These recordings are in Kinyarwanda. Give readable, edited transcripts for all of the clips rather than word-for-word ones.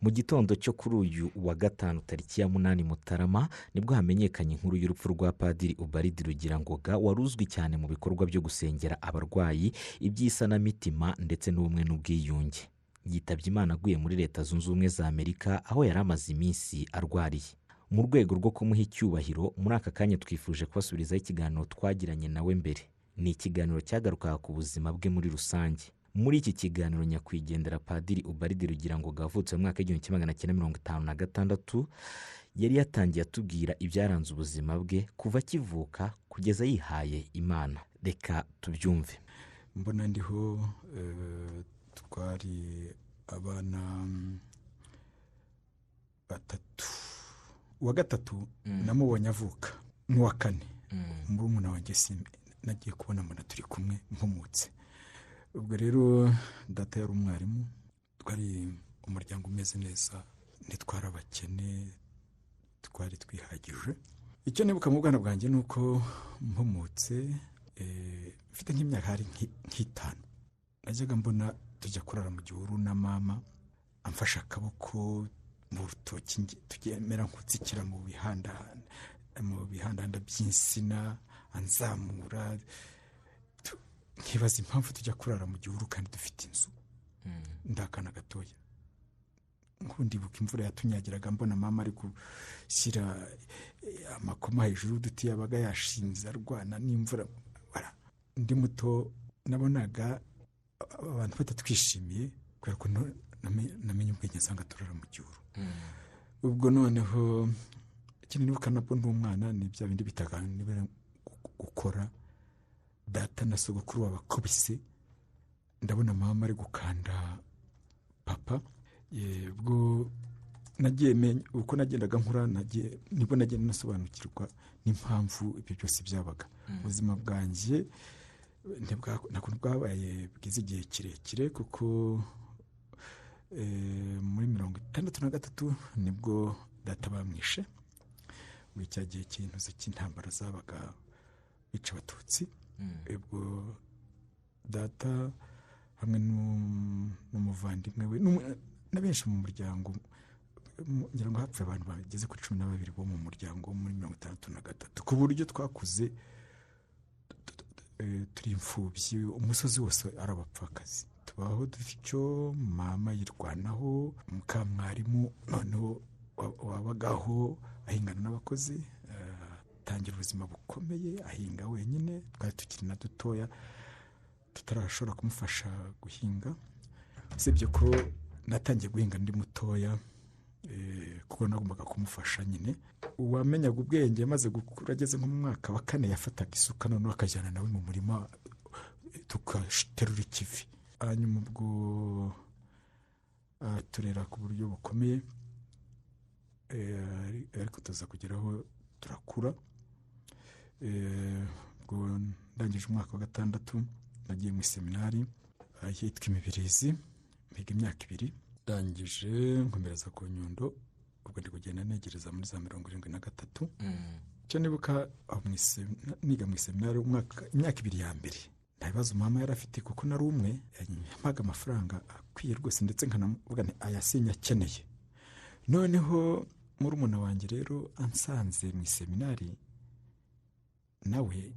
Mu gitondo cyo kuri uyu wa gatanu tariki ya 8 Mutarama nibwo hamenyekanye inkuru y'urupfu rwa Padiri Ubalidi Rugirangoga wari uzwi cyane mu bikorwa byo gusengera abarwayi, iby'isanamitima ndetse n'ubumwe n'ubwiyunge. Yitabye Imana aguye muri Leta Zunze Ubumwe za Amerika aho yari amaze iminsi arwariye. Mu rwego rwo kumuha icyubahiro, muri aka kanya twifuje kubasubirizaho ikiganiro twagiranye nawe mbere. Ni ikiganiro cyagarukaga ku buzima bwe muri rusange. Muri iki kiganiro nyakwigendera Padiri Ubalidi Rugirangoga wavutse mu mwaka w'1956 yari yatangiye atubwira ibyaranze ubuzima bwe kuva akivuka kugeza yihaye Imana. Reka tubyumve. Mbona ndiho twari abana batatu. Uwa gatatu namubonye avuka, n'uwa kane murumuna wanjye nagiye kubona mbona turi kumwe mpumutse. Ubwo rero data yari umwarimu, twari umuryango umeze neza, ntitwari abakene, twari twihagije. Icyo nibuka mu bwana bwanjye ni uko mpumutse mfite nk'imyaka hari nk'itanu. Najyaga mbona tujya kurara mu gihuru na mama amfashe akaboko mu rutoki tugemera nk'utsikira mu bihandanda by'insina anzamura. Nkibaza impamvu tujya kurara mu gihuru kandi dufite inzu. Ndakana gatoya. Ndibuka imvura yatunyagiraga mbona mama ari gushyira amakoma hejuru y'uduti yabaga yashinze arwana n'imvura. Ndi muto nabonaga abantu batatwishimiye kubera ko namenye ubwenge nsanga turara mu gihuru. Ubwo noneho ikintu nibuka nabwo ndi umwana ni bya bindi bitaganira gukora. Data na sogokuru babakubise, ndabona mama ari gukanda papa. Ubwo nagiye uko nagendaga nkura nibwo nagiye nasobanukirwa n'impamvu ibyo byose byabaga. Ubuzima bwanjye ntabwo bwabaye bwiza igihe kirekire kuko muri 1963 nibwo data bamwishe. Muri cya gihe cy'intuzi cy'intambara zabaga bica abatutsi. Ubwo data hamwe n'umuvandimwe we na benshi mu muryango, ngira ngo hapfuye abantu bageze kuri 12 bo mu muryango muri 1963, ku buryo twakuze turi imfubyi. Umusozi wose arabapfakazi, tubaho dutyo. Mama yirwanaho, mukamwarimu noneho wabagaho ahingana n'abakozi, tangira ubuzima bukomeye, ahinga wenyine. Twari tukiri na dutoya tutarashobora kumufasha guhinga, usibye ko natangiye guhinga ndi mutoya kuko nagombaga kumufasha nyine. Uwamenyaga ubwenge maze gukura ageze nko mu mwaka wa 4 yafataga isuka noneho akajyana nawe mu murima tugaterura ikivi. Hanyuma ubwo turera ku buryo bukomeye, ariko tuza kugeraho turakura. Ubwo ndangije umwaka wa 6 nagiye mu seminari yitwa Imibirizi, mpiga imyaka 2. Ndangije nkomereza ku Nyundo, ubwo ndi kugenda negereza muri za 73. Cyo nibuka niga mu seminari imyaka 2 ya mbere, nta bibazo mama yari afite kuko nari umwe, yampaga amafaranga akwiye rwose, ndetse nkanavuga nti ayasinya akeneye. Noneho murumuna wanjye rero ansanze mu seminari, nawe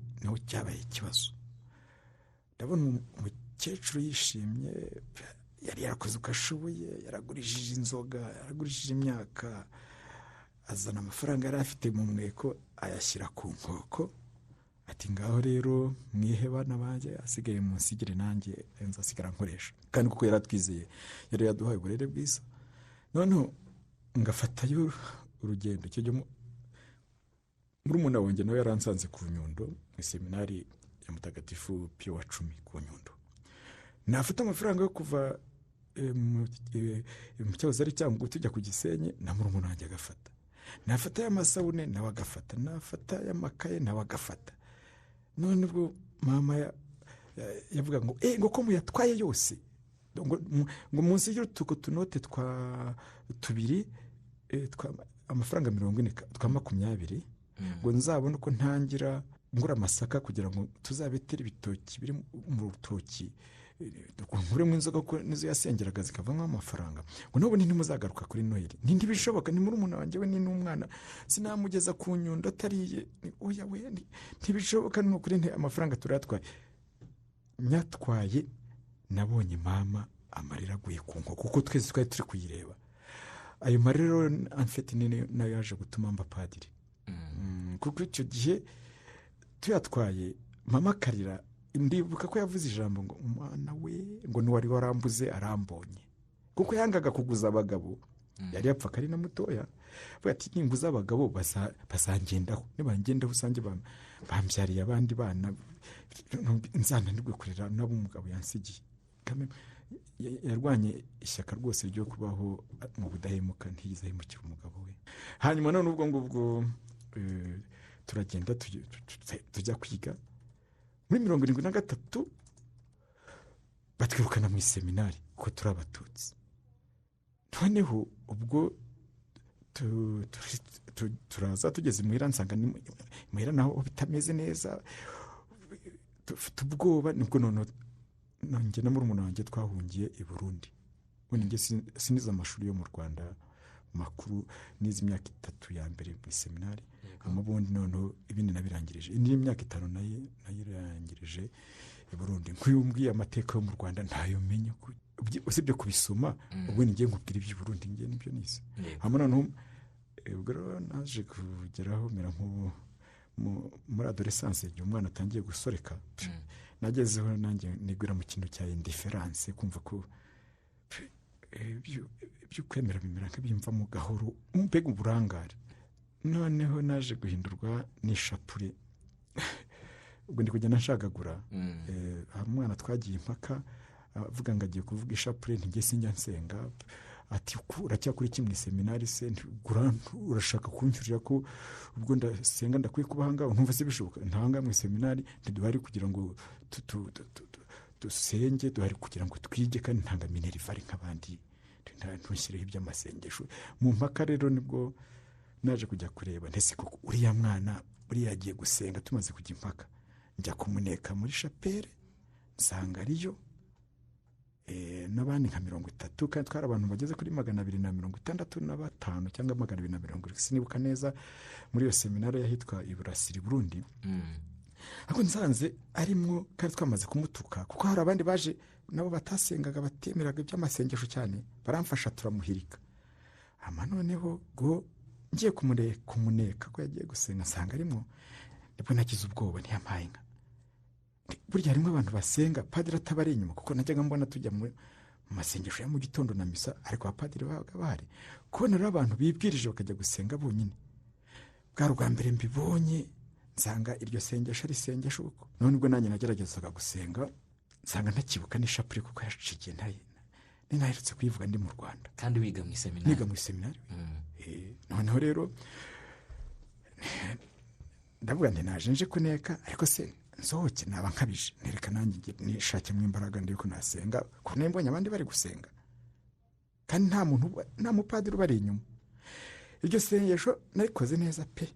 cyabaye ikibazo. Ndabona umukecuru yishimye, yari yarakoze uko ashoboye, yaragurishije inzoga, yaragurishije imyaka, azana amafaranga yari afite mu mweko ayashyira ku nkoko. Ati ngaho rero mwihe bana banjye, asigaye munsigire nanjye nzasigara nkoresha. Kandi kuko yaratwizeye, yari yaduhaye uburere bwiza. Noneho ngafatayo urugendo. Icyo gihe murumuna wanjye nawe yaransanze ku Nyundo mu seminari ya Mutagatifu Pio wa 10 ku Nyundo. Nafata amafaranga yo kuva mu cyazari cyangwa tujya ku Gisenyi, na murumuna wanjye agafata. Nafata y'amasabune nawe agafata, nafata y'amakaye nawe agafata. None ubwo mama yavuga ngo ko muyatwaye yose, ngo munsi y'utuko tunote twa 2 amafaranga 40 twa 20, ngo nzabone uko ntangira ngura amasaka kugira ngo tuzabetera ibitoki biri mu rutoki nkuremo inzoga ko nizo yasengeraga zikavamo amafaranga ngo nubone ntimuzagaruka kuri noheli ntibishoboka, ni muri umuntu wanjye we ni n'umwana sinamugeza ku Nyundo atariye, oya we ntibishoboka, ni ukuri amafaranga turayatwaye. Nyatwaye nabonye mama amarira aguye ku nkoko kuko twese twari turi kuyireba. Ayo marira amfite nayo yaje gutuma mba padiri. Kuko icyo gihe tuyatwaye mama akarira, ndibuka ko yavuze ijambo ngo umwana we ngo niwari warambuze arambonye, kuko yangaga kuguza abagabo, yari yapfa ari na mutoya. Avuga ati ninguza abagabo bazangendaho, nibangendaho usange bambyariye abandi bana nzananirwe kurera nabo umugabo yansigiye. Yarwanye ishyaka rwose ryo kubaho mu budahemuka, ntiyize ahemukira umugabo we. Hanyuma none ubwo ngubwo turagenda tujya kwiga muri 73 batwirukana mu iseminari kuko turi Abatutsi. Noneho ubwo turaza tugeze muhira, nsanga muhira naho bitameze neza, dufite ubwoba. Nibwo none nanjye na murumuna wanjye twahungiye i Burundi. Ubundi njye sinize amashuri yo mu Rwanda makuru, nize imyaka 3 ya mbere mu seminari, ubundi noneho ibindi nabirangirije indi myaka 5 nayirangirije i Burundi. Nkuyumbwiye amateka yo mu Rwanda ntayo menye, usibye kubisoma. ubwo ngiye nkubwira iby'i Burundi ngiye nibyo nize. Hama noneho ubwo naje kugeraho mera muri adolescence, igihe umwana atangiye gusoreka, nagezeho nanjye nigwira mu kintu cya indiference, kumva ko ibyo kwemera bimera nk'ibyimva mu gahoro, mbega uburangare. Noneho naje guhindurwa n'ishapure. Ubwo ndi kugenda nshagagura. Hari umwana twagiye impaka avuga ngo agiye kuvuga ishapure, ntige sinjya nsenga. Ati uracyakuri kimwe seminari se, urashaka kunshyurira ko ubwo ndasenga ndakwiye kuba ahangaho? Ntumva se bishoboka? Ntahanga mu seminari ntiduhari kugira ngo dusenge, duhari kugira ngo twige, kandi ntanga minerivare nk'abandi, ntushyireho iby'amasengesho. Mu mpaka rero nibwo naje kujya kureba ntese koko uriya mwana uriya agiye gusenga. Tumaze kujya impaka njya kumuneka muri chapelle, nsanga ariyo n'abandi nka 30, kandi twari abantu bageze kuri 265 cyangwa 270, sinibuka neza, muri iyo seminari yahitwa Iburasiri Burundi. Ariko nsanze arimo, kandi twamaze kumutuka kuko hari abandi baje nabo batasengaga, batemeraga iby'amasengesho cyane, baramfasha turamuhirika. Hama noneho go ngiye kumuneka ko yagiye gusenga, nsanga arimo, nibwo nagize ubwoba, ntiyampaye inka. Burya harimo abantu basenga padiri atabari inyuma, kuko najyaga mbona tujya mu masengesho ya mu gitondo na misa, ariko abapadiri babaga bahari. Kubona rero abantu bibwirije bakajya gusenga bonyine, bwa rwa mbere mbibonye, nsanga iryo sengesho ari sengesho uko. None ubwo nanjye nageragezaga gusenga, nsanga ntakibuka n'ishapure kuko yashikiye ninaherutse kuyivuga ndi mu Rwanda. Kandi wiga mu seminari? Niga mu seminari. Noneho rero ndavuga nti naje nje kuneka, ariko se nsohoke naba nkabije, nereka nanjye nishakemo imbaraga ndiko nasenga, kuko nembonye abandi bari gusenga, kandi nta mupadiri bari inyuma. Iryo sengesho narikoze neza pe,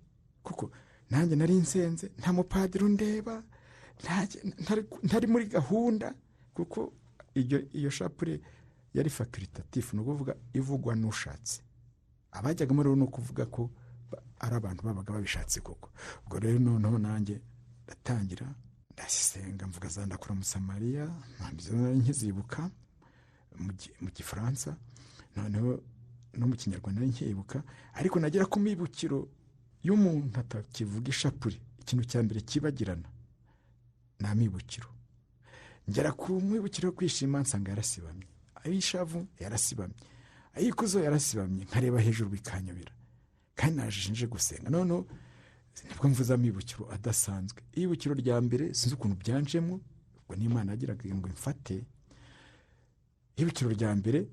kuko nanjye nari nsenze, nta mupadiri ndeba, ntari muri gahunda, kuko iyo shapure yari facultatif, no kuvuga ivugwa n'ushatse. Abajyaga muri no kuvuga ko ari abantu babaga babishatse koko. Ubwo rero noneho nanjye ndatangira ndasenga, mvuga za ndakura mu Samariya, nkizibuka mu Gifaransa, noneho no mu Kinyarwanda nkibuka. Ariko nagera ku mibukiro y'umuntu atakivuga ishapure, ikintu cya mbere kibagirana na mibukiro. Ngera ku mwibukiro kwishima, nsanga yarasibamye, ayishavu yarasibamye, ayikuzo yarasibamye, nkareba hejuru bikanyobera, kandi naje gusenga. Noneho nibwo mvuza amibukiro adasanzwe. Ibukiro rya mbere sinzi ukuntu byanjemo, ubwo n'Imana yagiraga ngo mfate. Ibukiro rya mbere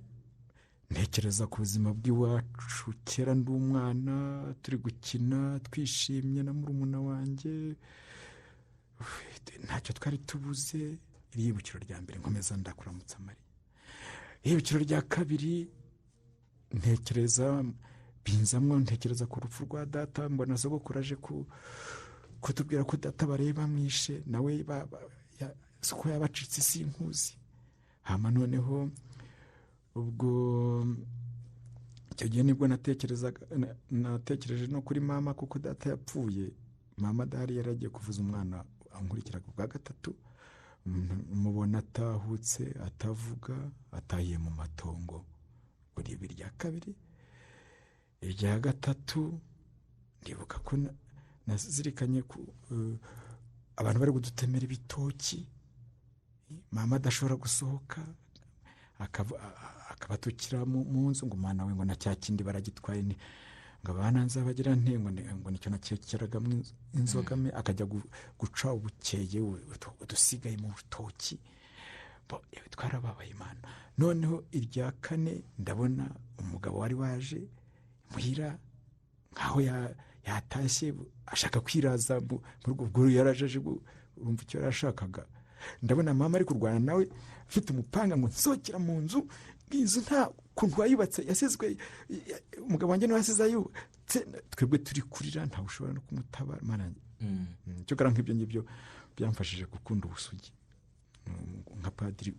ntekereza ku buzima bw'iwacu, kera ndi umwana, turi gukina twishimye na murumuna wanjye, ntacyo twari tubuze. Iri ibukiro rya mbere nkomeza ndakuramutsa Mariya. Ibukiro rya kabiri ntekereza ntekereza ku rupfu rwa data, mbona sogokuru aje kutubwira ko data bareba mwishe, nawe ko yabacitse sinkuzi. hama noneho ubwo icyo gihe nibwo natekereje no kuri mama, kuko data yapfuye, mama adahari yari agiye kuvuza umwana ankurikiraga bwa gatatu, mubona atahutse atavuga, atahiye mu matongo. Buri ibi rya kabiri, irya gatatu ndibuka ko nazirikanye abantu bari kudutemera ibitoki, mama adashobora gusohoka, akabatukira mu nzu ngo umwana we ngo na cya kindi baragitwaye, ngo abana nzabagira ngo nicyo nakekeragamo inzoga, akajya guca ubukeye udusigaye mu butoki. Twarababaye Imana. Noneho irya kane ndabona umugabo wari waje muhira nkaho yatashye ashaka kwiraza muri ubwo yarajeje, urumva icyo yarashakaga. Ndabona mama ari kurwana nawe afite umupanga ngo nsokera mu nzu, inzu nta kuntu wayubatse, yasizwe umugabo wanjye n'uwasize ayubatse, twebwe turi kurira, ntawe ushobora no kumutabara. Cyo gara nk'ibyo ngibyo byamfashije gukunda ubusugi nka padiri.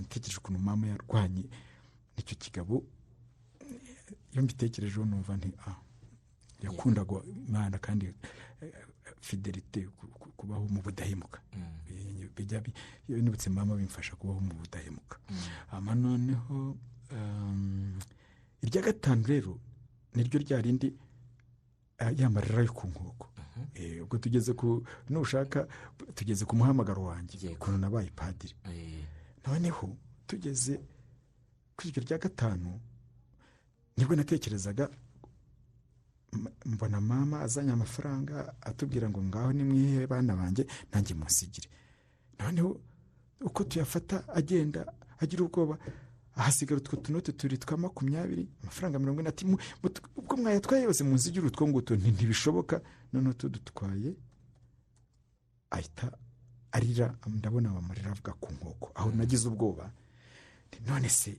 Ntekereje ukuntu mama yarwanye n'icyo kigabo, iyo mbitekerejeho numva nti yakundaga Imana kandi fidelite, kubaho mu budahemuka. Iyo nibutse mama bimfasha kubaho mu budahemuka. Ama noneho irya gatanu rero niryo rya rindi yamarira yo ku nkoko. Ubwo tugeze nushaka tugeze ku muhamagaro wanjye, ukuntu nabaye padiri. Noneho tugeze kuri iryo rya gatanu nibwo natekerezaga, mbona mama azanye amafaranga atubwira ngo ngaho nimwihe bana banjye nanjye musigire. Noneho uko tuyafata agenda agira ubwoba, ahasigara utwo tunote turi twa 20, amafaranga 40, ati ubwo mwayatwaye yose munsigire utwo nguto, ntibishoboka. Noneho tudutwaye ahita arira, ndabona amarira avuga ku nkoko. Aho nagize ubwoba, none se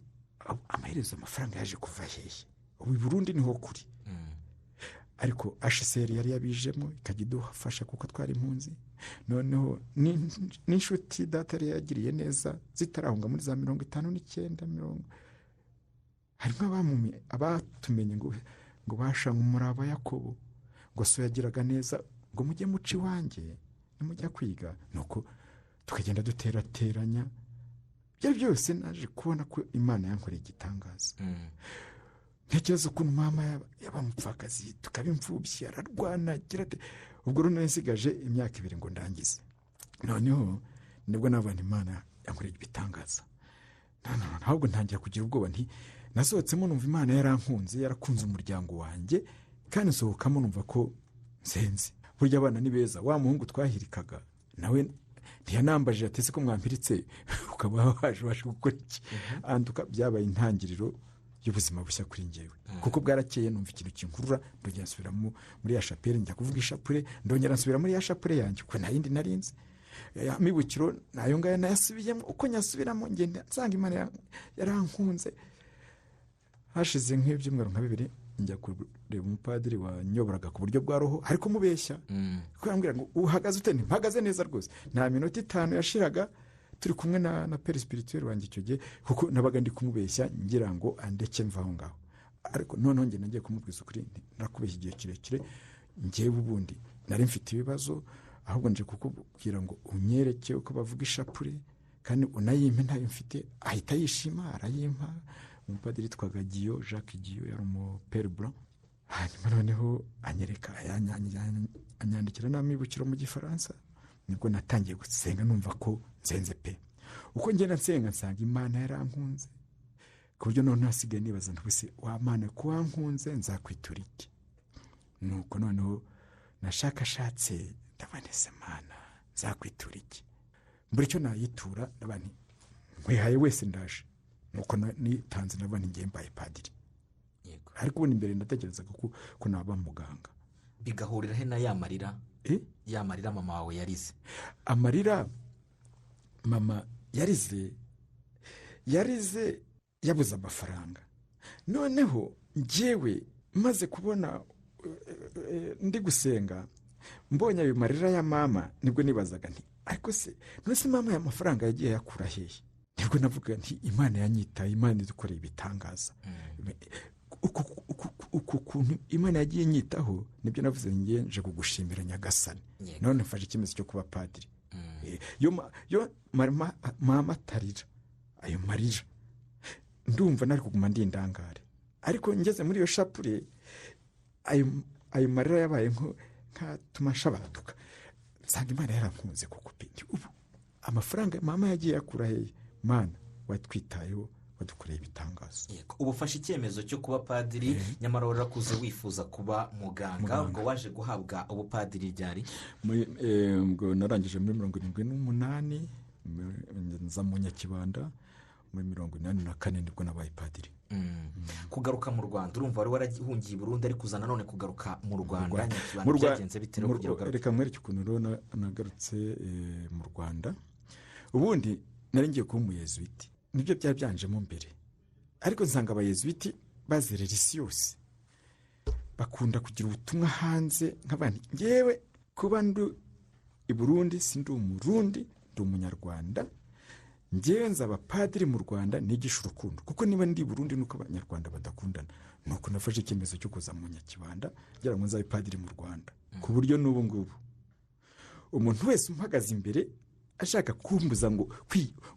amaherezo amafaranga yaje kuva hehe? Ubu i Burundi niho kuri. Ariko HCR yari yabijemo ikajya idufasha kuko twari impunzi. Noneho n'inshuti data yari yagiriye neza zitarahunga muri za 59 harimo abatumenye ngo bashanga umuraba Yakobo, ngo so yagiraga neza, ngo mujye muci wanjye nimujya kwiga. Nuko tukagenda duterateranya. Byo byose naje kubona ko Imana yankoreye igitangaza. Ntekereza ukuntu mama yabamupfakazi, tukabimfubyi, ararwana agira ati. Ubwo rero nasigaje imyaka 2 ngo ndangize. Noneho nibwo nabona Imana yankoreye ibitangaza. Ntabwo ntangira kugira ubwoba, nti nasohotsemo numva Imana yarankunze, yarakunze umuryango wanjye, kandi nsohokamo numva ko nsenze. Burya abana ni beza. Wa muhungu twahirikaga nawe ntiyanambaje atese ko mwampiritse ukaba waje gukora iki. Anduka byabaye intangiriro y'ubuzima bushya kuri njyewe, kuko bwarakeye numva ikintu kinkurura, ndongera nsubira muri ya chapelle, njya kuvuga ishapure, ndongera nsubira muri ya chapelle yanjye kuko nta yindi narinze. Amibukiro nayo ngaya nayasubiyemo, uko nyasubiramo ngenda nsanga Imana yarankunze. Hashize nk'ibyumweru nka 2 njya kureba umupadiri wanyoboraga ku buryo bwa roho, ariko mubeshya kuko yambwira ngo uhagaze ute? Mpagaze neza rwose. Nta minota 5 yashiraga turi kumwe na père spirituel wanjye icyo gihe, kuko nabaga ndi kumubeshya ngira ngo andeke mvaho ngaho. Ariko noneho nge nagiye kumubwiza ukuri, nakubeshya igihe kirekire, ngewe ubundi nari mfite ibibazo, ahubwo nje kukubwira ngo unyereke uko bavuga ishapure kandi unayimpe ntayo mfite. Ahita yishima arayimpa. Umupadiri twaga Giyo, Jacques Giyo, yari umu père blanc. Hanyuma noneho anyereka, anyandikira n'amibukiro mu Gifaransa. Nibwo natangiye gusenga numva ko nsenze pe. Uko ngenda nsenga nsanga Imana yarankunze, ku buryo none hasigaye nibaza ntwese wa Mana ko wankunze nzakwitura iki. Nuko noneho nashakashatse ndabanese Mana nzakwitura iki. Mbere cyo nayitura ndabani nkwihaye wese ndaje. Nuko nitanze ndabani ngiye mbaye padiri. Yego. Ariko ubundi mbere ndatekerezaga ko naba muganga. Bigahurira he na yamarira? Yamarira mama wawe yarize? Amarira mama yarize yabuze amafaranga. Noneho njyewe maze kubona ndi gusenga, mbonye ayo marira ya mama, nibwo nibazaga nti ariko se nose mama ya mafaranga yagiye yakura hehe? nibwo navuga nti imana yanyitaye, imana idukoreye ibitangaza. uku kuntu imana yagiye nyitaho nibyo navuze nje kugushimira nyagasani. none mfashe icyemezo cyo kuba padiri. yo mama atarira ayo marira ndumva nari kuguma ndi indangare, ariko ngeze muri iyo shapure ayo marira yabaye nkatuma nshabaduka, nsanga imana yarankunze kuko ubu amafaranga mama yagiye yakura hehe? mana watwitayeho, wadukoreye ibitangazo. ubu ufashe icyemezo cyo kuba padiri, nyamara warakuze wifuza kuba muganga. ubwo waje guhabwa ubupadiri ryari? ubwo narangije muri 78 nza mu Nyakibanda, muri 84 nibwo nabaye padiri. kugaruka mu Rwanda, urumva wari warahungiye i Burundi ariko uza nanone kugaruka mu Rwanda. Nyakibanda byagenze bite rero kugira ugaruke? reka mwereke ukuntu rero nagarutse mu Rwanda. ubundi nari ngiye kuba umuyezuwiti, nibyo byari byanjemo mbere, ariko nsanga abayezuwiti bazerera isi yose, bakunda kugira ubutumwa hanze nk'abandi. ngewe kuba ndi i Burundi sindi umurundi, ndi umunyarwanda. ngewe nzaba padiri mu Rwanda nigisha urukundo, kuko niba ndi i Burundi nuko abanyarwanda badakundana. nuko nafashe icyemezo cyo kuza mu Nyakibanda ngira ngo nzabe padiri mu Rwanda, ku buryo n'ubu ngubu umuntu wese umuhagaze imbere ashaka kumbuza ngo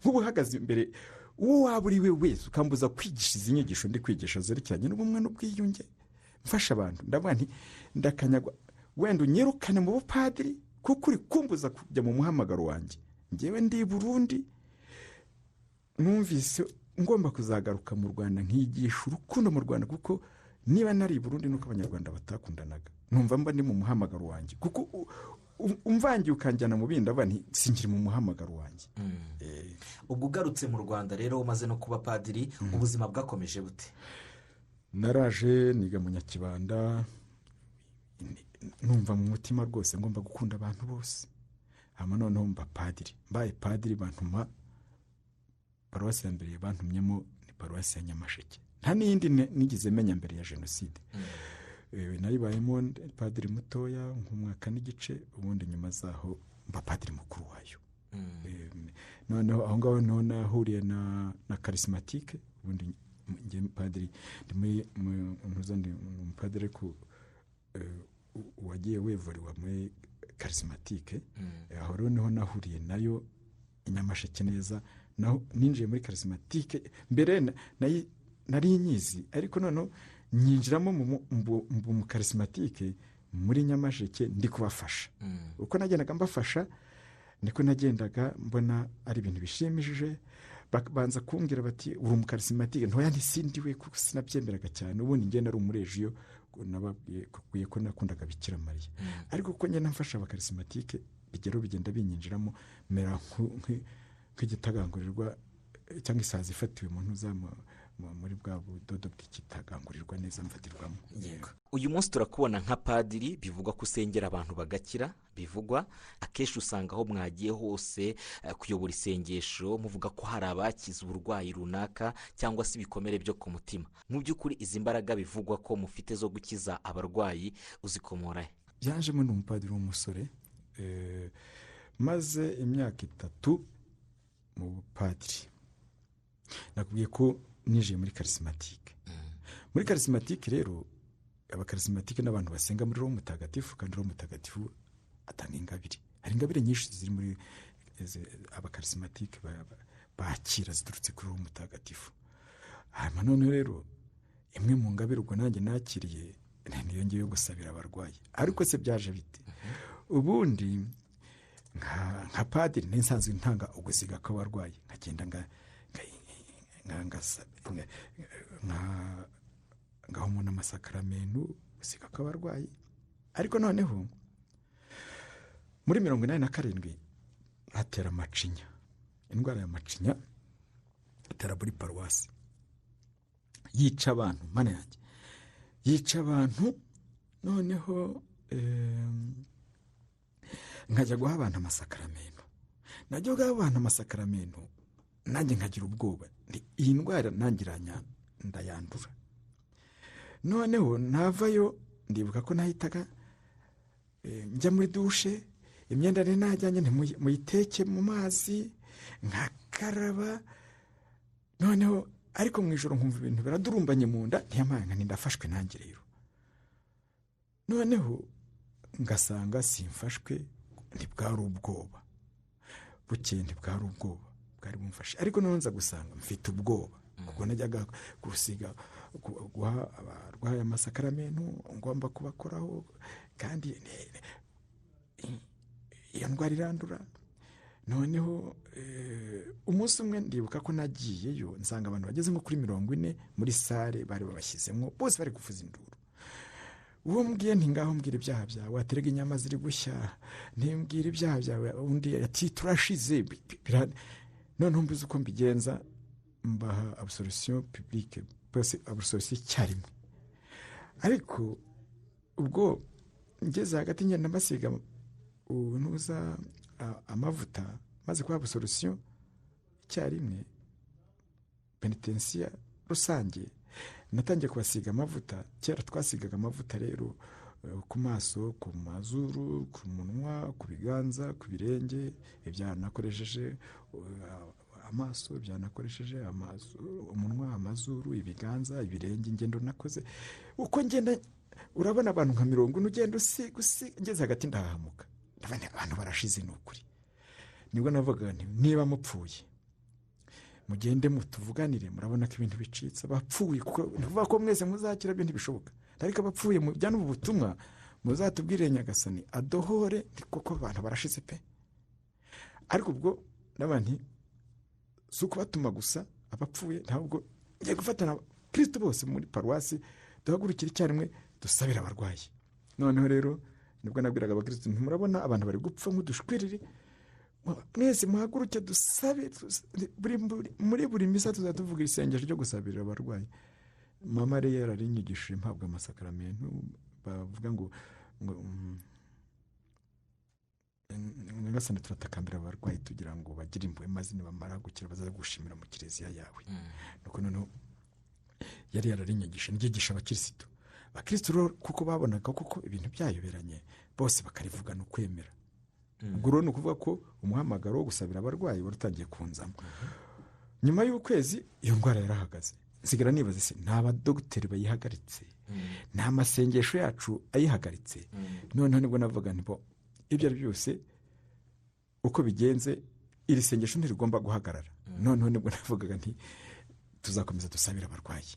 nk'ubu uhagaze imbere uwo waba uri we wese ukambuza kwigisha izi nyigisho ndi kwigisha zerekeranye n'ubumwe n'ubwiyunge, mfasha abantu, ndavuga nti ndakanyagwa, wenda unyirukane mu bupadiri kuko uri kumbuza kujya mu muhamagaro wanjye. ngewe ndi i Burundi, numvise ngomba kuzagaruka mu Rwanda nkigisha urukundo mu Rwanda, kuko niba nari i Burundi nuko abanyarwanda batakundanaga, numva mba ndi mu muhamagaro wanjye, kuko umvangiye ukanjyana mu bindi abana singiri mu muhamagaro wanjye. ubwo ugarutse mu Rwanda rero umaze no kuba padiri, ubuzima bwakomeje bute? naraje niga mu Nyakibanda, numva mu mutima rwose ngomba gukunda abantu bose. hama noneho mba padiri, mbaye padiri bantuma paruwasi ya mbere bantumyemo ni paruwasi ya Nyamasheke, nta n'iyindi nigeze menya mbere ya jenoside. nayibayemo padiri mutoya nk'umwaka n'igice, ubundi nyuma zaho mba padiri mukuru wayo. noneho aho ngaho niho nahuriye na karismatike. ubundi njye padiri ndi umupadiri ku wagiye wevuriwa muri karismatike. aho rero niho nahuriye nayo i Nyamasheke neza. naho ninjiye muri karismatike mbere nari nyizi, ariko noneho nyinjiramo mu karismatike muri Nyamasheke ndi kubafasha. uko nagendaga mbafasha niko nagendaga mbona ari ibintu bishimishije. banza kumbwira bati uri umukarismatike, ntoya ntisindiwe kuko sinabyemeraga cyane. ubundi ngenda ari umurejiyo, nababwiye ko nakundaga Bikira Mariya, ariko kuko ngenda mfasha abakarismatike bigenda binyinjiramo, mera nk'igitagangurirwa cyangwa isazi ifatiwe umuntu uzama muri bwa budodo bw'ikitagangurirwa neza mfatirwamo. uyu munsi turakubona nka padiri, bivugwa ko usengera abantu bagakira. bivugwa akenshi usanga aho mwagiye hose kuyobora isengesho muvuga ko hari abakize uburwayi runaka cyangwa se ibikomere byo ku mutima. mu by'ukuri izi mbaraga bivugwa ko mufite zo gukiza abarwayi uzikomora he? byajemo n'umupadiri w'umusore, maze imyaka 3 mu bupadiri. nakubwiye ko nije muri karismatike. muri karismatike rero abakarismatike n'abantu basenga muri Roho Mutagatifu, kandi Roho Mutagatifu atanga ingabire. hari ingabire nyinshi ziri muri abakarismatike bakira ziturutse kuri Roho Mutagatifu. hanyuma none rero imwe mu ngabire ubwo nanjye nakiriye niyo ngiye gusabira abarwayi. ariko se byaje bite? ubundi nka padiri nsanzwe ntanga ugusiga kw'abarwayi, nkagenda ngaho umuntu amasakaramentu gusiga kw'abarwayi. ariko noneho muri 87 hatera amacinya, indwara ya macinya atera muri paruwasi, yica abantu. mana yanjye, yica abantu. noneho nkajya guha abantu amasakaramentu. najya guha abantu amasakaramentu nanjye nkagira ubwoba, iyi ndwara nangira ndayandura. noneho navayo ndibuka ko nahitaga njya muri dushe, imyenda nari najyanye muyiteke mu mazi, nkakaraba, noneho ariko mu ijoro nkumva ibintu biradurumbanye mu nda, ntiyamanga ndafashwe nanjye rero. Noneho ngasanga simfashwe, ntibwari ubwoba, bukeye ntibwari ubwoba bwari bumfashe, ariko noneho nza gusanga mfite ubwoba kuko najyaga guha abarwayi amasakaramentu, ngomba kubakoraho, kandi iyo ndwara irandura. Noneho umunsi umwe ndibuka ko nagiyeyo nsanga abantu bageze nko kuri 40 muri sale bari babashyizemo, bose bari kuvuza induru. Uwo mbwiye nti ngaho mbwira ibyaha byawe, waterega inyama ziri gushya, ntimbwira ibyaha byawe, undi ati turashize. Noneho mbuze uko mbigenza, mbaha absolution publique, bose absolution icyarimwe. Ariko ubwo ngeze hagati ngenda mbasiga unuza amavuta, maze kuba absolution icyarimwe, penitensiya rusange, natangiye kubasiga amavuta. Kera twasigaga amavuta rero ku maso, ku mazuru, ku munwa, ku biganza, ku birenge, ibyanakoresheje amaso, ibyanakoresheje umunwa, amazuru, ibiganza, ibirenge, ingendo nakoze uko ngenda. Urabona abantu nka 40 ugenda usiga ngeze hagati ndahamuka, abantu barashize n'ukuri. Nibwo navuga nti niba mupfuye mugende mutuvuganire, murabona ko ibintu bicitse. Bapfuye kuko ntuvuga ko mwese muzakira, ibintu bishoboka, ariko abapfuye mujyana ubu butumwa muzatubwire Nyagasani adohore, kuko abantu barashize pe. Ariko ubwo n'abantu si ukubatuma gusa abapfuye, ntabwo ngiye gufatana Kristo bose muri paruwasi duhagurukira icyarimwe dusabira abarwayi. Noneho rero nibwo nabwiraga abakristo, ntimurabona abantu bari gupfa nk'udushwiriri, mwese muhaguruke dusabe. Muri buri misa tuzatuvuga isengesho ryo gusabira abarwayi. Mama rero yararinyigishije mpabwa amasakaramentu, bavuga ngo Nyagasani turatakambira abarwayi tugira ngo bagire impuhwe, maze nibamara gukira bazaza gushimira mu kiliziya yawe. Nuko noneho yari yararinyigishije nyigisha abakristo. Abakristo rero kuko babonaga kuko ibintu byayoberanye, bose bakarivugana ukwemera. Ubwo rero ni ukuvuga ko umuhamagaro wo gusabira abarwayi wari utangiye kunzamo. Nyuma y'ukwezi iyo ndwara yarahagaze, nsigara nibaza se nta badogiteri bayihagaritse, nta masengesho yacu ayihagaritse. Noneho nibwo navuga nti ibyo ari byose uko bigenze, iri sengesho ntirigomba guhagarara. Noneho nibwo navugaga nti tuzakomeza dusabira abarwayi.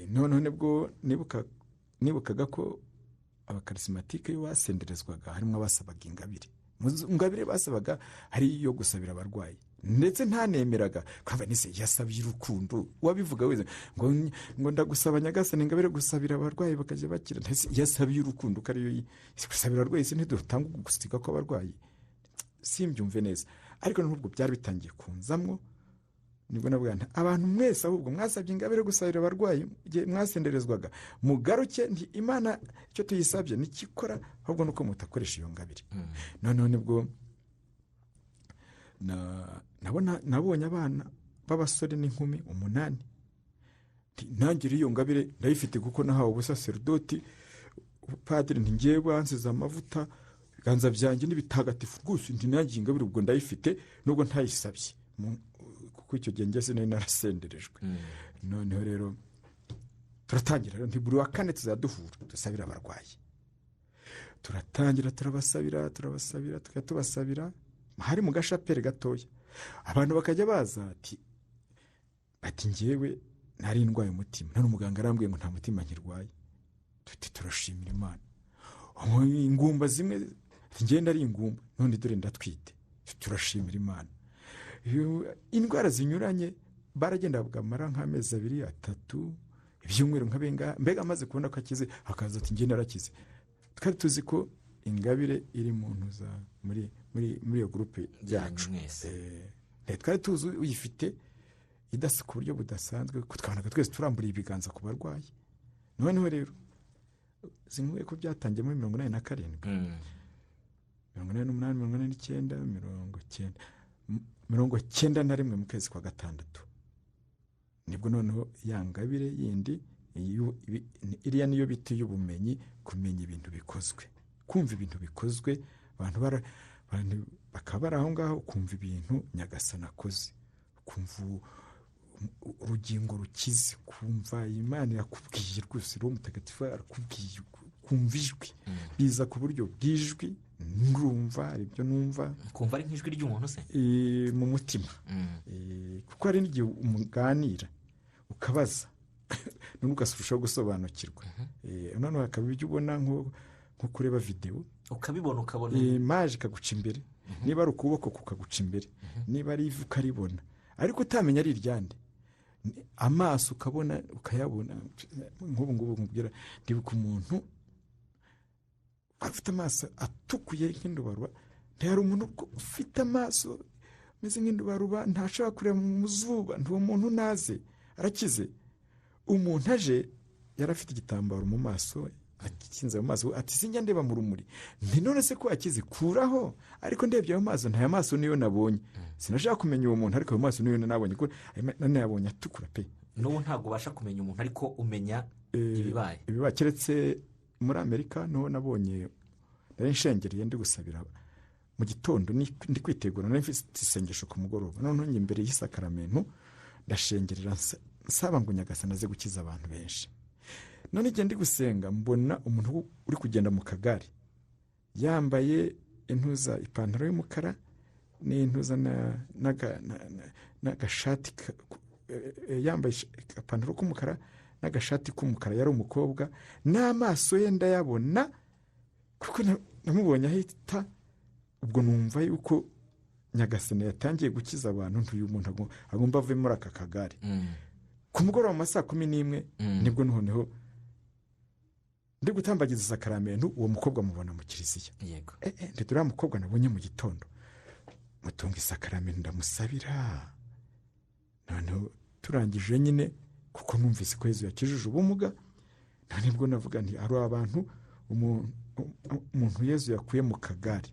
Noneho nibwo nibukaga ko abakarismatike yo basenderezwaga harimo abasabaga ingabire basabaga hari iyo gusabira abarwayi, ndetse ntanemeraga kwava nise yasabye urukundo. Wabivuga wese ngo ndagusaba Nyagasani ingabire gusabira abarwayi bakajya bakira, yasabye urukundo kariyo gusabira abarwayi. Se ntidutanga gusiga ko abarwayi, simbyumve neza. Ariko nubwo byari bitangiye kunzamwo, nibwo navuga nti abantu mwese ahubwo mwasabye ingabire gusabira abarwayi mwasenderezwaga, mugaruke nti Imana icyo tuyisabye nikikora, ahubwo nuko mutakoresha iyo ngabire. Noneho nibwo nabonye abana b'abasore n'inkumi 8, ntangire iyo ngabire ndayifite kuko nahawe ubusaserdoti. Padiri ntigiye bansize amavuta, ibiganza byanjye n'ibitagatifu rwose, nanjye ingabire ubwo ndayifite nubwo ntayisabye, kuko icyo gihe ngeze nari narasenderejwe. Noneho rero turatangira rero, buri wa kane tuzaduhura dusabira abarwayi. Turatangira turabasabira tubasabira, hari mu gashapere gatoya. Abantu bakajya baza ati ngewe nari ndwaye umutima, none umuganga arambwiye ngo nta mutima nkirwaye. Turashimira Imana. Ingumba zimwe ngenda ari ingumba, none dore ndatwite. Turashimira Imana. Indwara zinyuranye baragenda bagamara nk'amezi 2, 3, ibyumweru nk'abenga, mbega amaze kubona ko akize akaza ati nge narakize. Twari tuzi ko ingabire iri mu ntuza muri iyo groupe yacu. Twari tuzi uyifite idasa ku buryo budasanzwe, kutwanaga twese turamburiye ibiganza ku barwayi. Noneho rero zinkuye ko byatangiye muri 87, 88, 91 mu kwezi kwa gatandatu. Nibwo noneho ya ngabire yindi iriya niyo biti y'ubumenyi, kumenya ibintu bikozwe, kumva ibintu bikozwe. Abantu bakaba bari aho ngaho kumva ibintu Nyagasani akoze, kumva urugingo rukize, kumva Imana irakubwiye rwose, Roho Mutagatifu arakubwiye, kumva ijwi biza ku buryo bw'ijwi, nurumva ibyo numva, kumva ari nk'ijwi ry'umuntu se mu mutima. Kuko hari n'igihe umuganira ukabaza none ugasubishaho gusobanukirwa. Noneho hakaba ibyo ubona nko kureba videwo ukabibona, ukabona imaje ikaguca imbere, niba ari ukuboko kukaguca imbere, niba ari ivu ukaribona, ariko utamenya ari iryande. Amaso ukabona ukayabona. Nk'ubu ngubu nkubwira, ndibuka umuntu afite amaso atukuye nk'indubaruba. Ntihari umuntu ufite amaso ameze nk'indubaruba, ntashobora kureba mu zuba, ntuwo muntu naze arakize. Umuntu aje yari afite igitambaro mu maso, akinze mu maso, ati sinjya ndeba mu rumuri. None se ko akize kuraho, ariko ndebye ayo maso, ntaya maso niyo nabonye. Sinashaka kumenya uwo muntu, ariko ayo maso niyo nabonye, ko nanayabonye atukura pe. n'ubu ntabwo ubasha kumenya umuntu, ariko umenya ibibaye. Keretse muri Amerika niho nabonye, nari nshengereye ndi gusabira mu gitondo, ndi kwitegura, nari mfite isengesho ku mugoroba, noneho njye imbere y'isakaramento ndashengerera nsaba ngo Nyagasani aze gukiza abantu benshi. None igihe ndi gusenga mbona umuntu uri kugenda mu kagare, yambaye ipantaro y'umukara n'intuza n'agashati, yambaye ipantaro k'umukara n'agashati k'umukara, yari umukobwa, n'amaso ye ndayabona kuko namubonye ahita. Ubwo numva yuko Nyagasani yatangiye gukiza abantu, ntuyu muntu agomba ave muri aka kagare. Ku mugoroba mu saa 11 nibwo noneho ndi gutambagiza isakaramento, uwo mukobwa mubona mu kiliziya. Yego. Ndetse uriya mukobwa nabonye mu gitondo mutunga isakaramento ndamusabira. Noneho turangije nyine, kuko numvise ko Yezu yakijije ubumuga, nibwo navuga nti ari abantu umuntu Yezu yakuye mu kagare,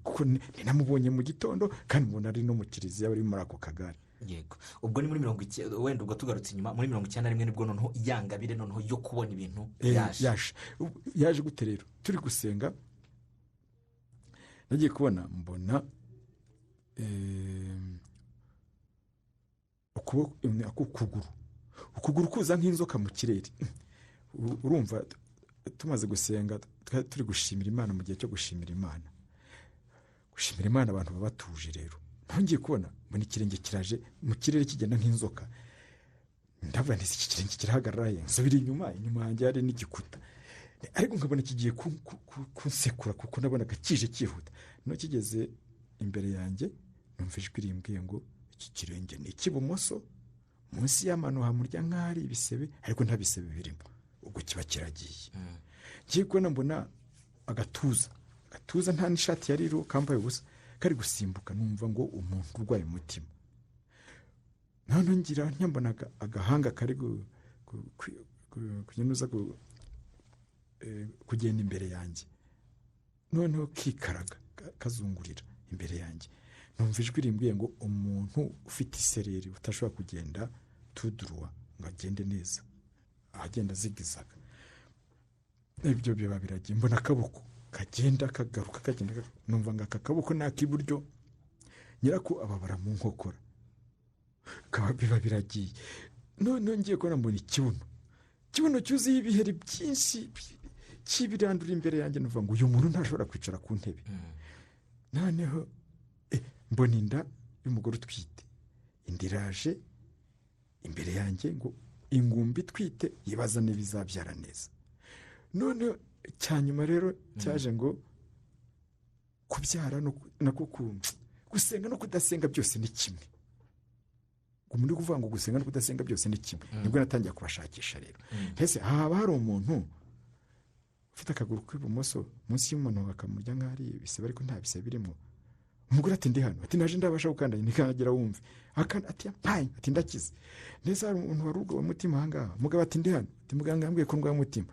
kuko ninamubonye mu gitondo kandi mbona ari no mu kiliziya bari muri ako kagare. Yego. Ubwo ni muri 90, wenda ubwo tugarutse inyuma muri 91 nibwo noneho yangabire noneho yo kubona ibintu yaje gute rero. Turi gusenga nagiye kubona, mbona ukuguru kuza nk'inzoka mu kirere. Urumva tumaze gusenga turi gushimira Imana, mu gihe cyo gushimira Imana abantu baba batuje. Rero ngiye kubona mbona ikirenge kiraje mu kirere kigenda nk'inzoka. Ndavuga nti iki kirenge kirahagarara, nsubira inyuma yanjye hari n'igikuta, ariko nkabona kigiye kunsekura, kuko nabonaga kije cyihuta. No kigeze imbere yanjye numva ijwi rimbwiye ngo iki kirenge ni icy'ibumoso, munsi y'amano hamurya nk'ahari ibisebe, ariko nta bisebe birimo. Ubwo kiba kiragiye. Ngiye kubona mbona agatuza nta n'ishati yari iriho, kambaye ubusa, kari gusimbuka. Numva ngo umuntu urwaye umutima. Noneho ngira nyambonaga agahanga kari kugenuza kugenda imbere yanjye, noneho kikaraga kazungurira imbere yanjye. Numva ijwi rimbwiye ngo umuntu ufite isereri utashobora kugenda tuduruwa ngo agende neza, agenda zigizaga. Ibyo biba biragiye, mbona akaboko kagenda kagaruka, kagenda. Numva ngo aka kaboko ni ak'iburyo, nyirako ababara mu nkokora, biba biragiye. Noneho ngiye kubona mbona ikibuno cyuzuye ibiheri byinshi cy'ibirandura imbere yanjye. Numva ngo uyu muntu ntashobora kwicara ku ntebe. Noneho mbona inda y'umugore utwite, inda iraje imbere yanjye, ngo ingumbi itwite, yibaza niba izabyara neza. Noneho cyanyuma rero cyaje ngo kubyara no gusenga no kudasenga byose ni kimwe. Muri kuvuga ngo gusenga no kudasenga byose ni kimwe. Nibwo natangiye kubashakisha rero. Ese haba hari umuntu ufite akaguru k'ibumoso munsi y'umuntu bakamurya nk'ahari ibisebe, ariko nta bisebe birimo. Umugore ati ndi hano, ati naje ndabasha gukandagira, ntikanagera wumve. Ati yampaye, ati ndakize. Neza hari umuntu wari urwaye umutima ahangaha. Umugabo ati ndi hano, ati muganga yambwiye ko ndwaye umutima.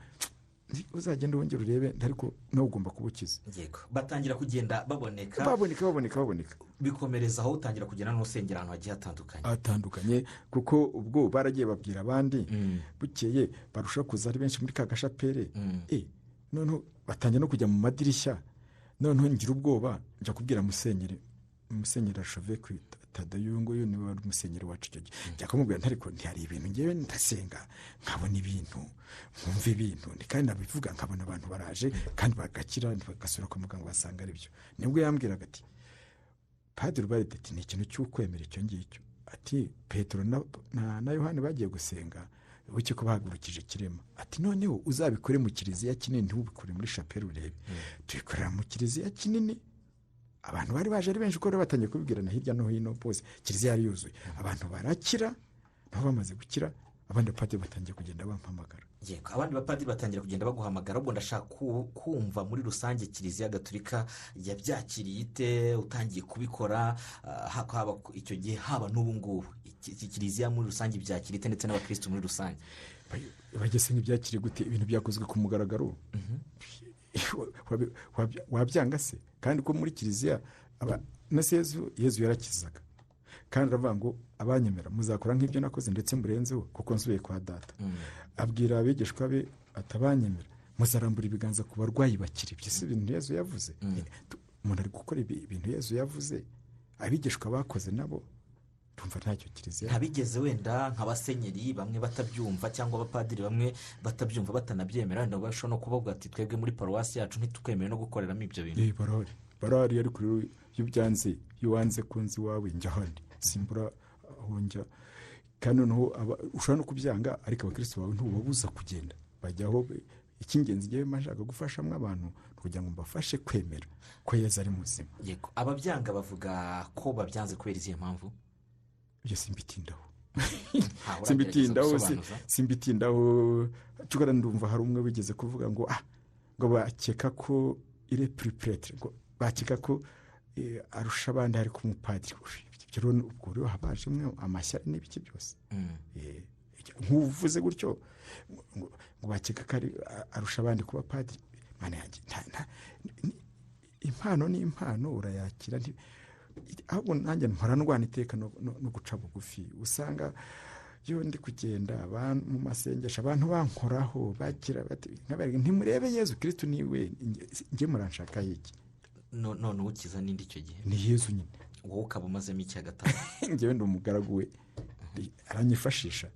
Uzagenda wongera urebe, ariko nawe ugomba kubukiza. Yego. Batangira kugenda baboneka. Bikomereza aho utangira kugenda n'usengera ahantu hagiye hatandukanye, kuko ubwo baragiye babwira abandi. Bukeye barushaho kuza ari benshi muri ka gashapere. Noneho batangira no kujya mu madirishya. Noneho ngira ubwoba, njya kubwira musenyeri Archevêque Tadeyo nguyu niwe wari umusenyeri wacu icyo gihe njya kumubwira ariko ntihari ibintu ngewe ndasenga nkabona ibintu nkumva ibintu kandi nabivuga nkabona abantu baraje kandi bagakira bagasura kwa muganga basanga ari byo nibwo yambwiraga ati Padiri Ubald ati ni ikintu cy'ukwemera icyo ngicyo ati Petero na Yohani bagiye gusenga buke ko bahagurukije kirema ati noneho uzabikore mu kiliziya kinini ntubikore muri chapelle urebe tubikorera mu kiliziya kinini abantu bari baje ari benshi uko batangiye kubibwirana hirya no hino bose kiliziya yari yuzuye abantu barakira nabo bamaze gukira abandi bapadiri batangiye kugenda bampamagara yego abandi bapadiri batangira kugenda baguhamagara ubwo ndashaka kumva muri rusange kiliziya gatolika yabyakiriye ite utangiye kubikora haba icyo gihe haba n'ubu ngubu kiliziya muri rusange byakira ite ndetse n'abakirisitu muri rusange bageze n'ibyakiriye gute ibintu byakozwe ku mugaragaro wabyanga se kandi ko muri kiliziya na Yezu yarakizaga kandi aravuga ngo abanyemera muzakora nk'ibyo nakoze ndetse murenzeho kuko nsubiye kwa data abwira abigishwa be atabanyemera muzarambura ibiganza ku barwayi bakiri ibyo si ibintu Yezu yavuze umuntu ari gukora ibintu Yezu yavuze abigishwa bakoze nabo tumva ntacyo kiliziya ntabigeze wenda nk'abasenyeri bamwe batabyumva cyangwa abapadiri bamwe batabyumva batanabyemera wenda bashobora no kubavuga ati twebwe muri paruwasi yacu ntitukwemere no gukoreramo ibyo bintu barahari ariko rero iyo ubyanze iyo wanze kunzi wawe njya ahandi simbura aho njya kandi noneho ushobora no kubyanga ariko abakirisitu bawe ntubabuza kugenda bajyaho icy'ingenzi ngewe mashaka gufashamo abantu kugira ngo mbafashe kwemera ko Yezu ari muzima yego ababyanga bavuga ko babyanze kubera izihe mpamvu ibyo simbitindaho cyugara ndumva hari umwe wigeze kuvuga ngo ngo bakeka ko ire prêtre ngo bakeka ko arusha abandi ari ku mupadiri ibyo rero ubwo rero habajemwe amashyari n'ibiki byose nk'uvuze gutyo ngo bakeka ko arusha abandi kuba padiri mana yanjye impano n'impano urayakira ahubwo nanjye mpora ndwana iteka no guca bugufi usanga iyo ndi kugenda mu masengesho abantu bankoraho bakira ntimurebe Yezu Kristo niwe njye muranshaka iki none ukiza n'indi icyo gihe ni Yezu nyine wowe ukaba umazemo icya gatatu njyewe ndi umugaragu we aranyifashisha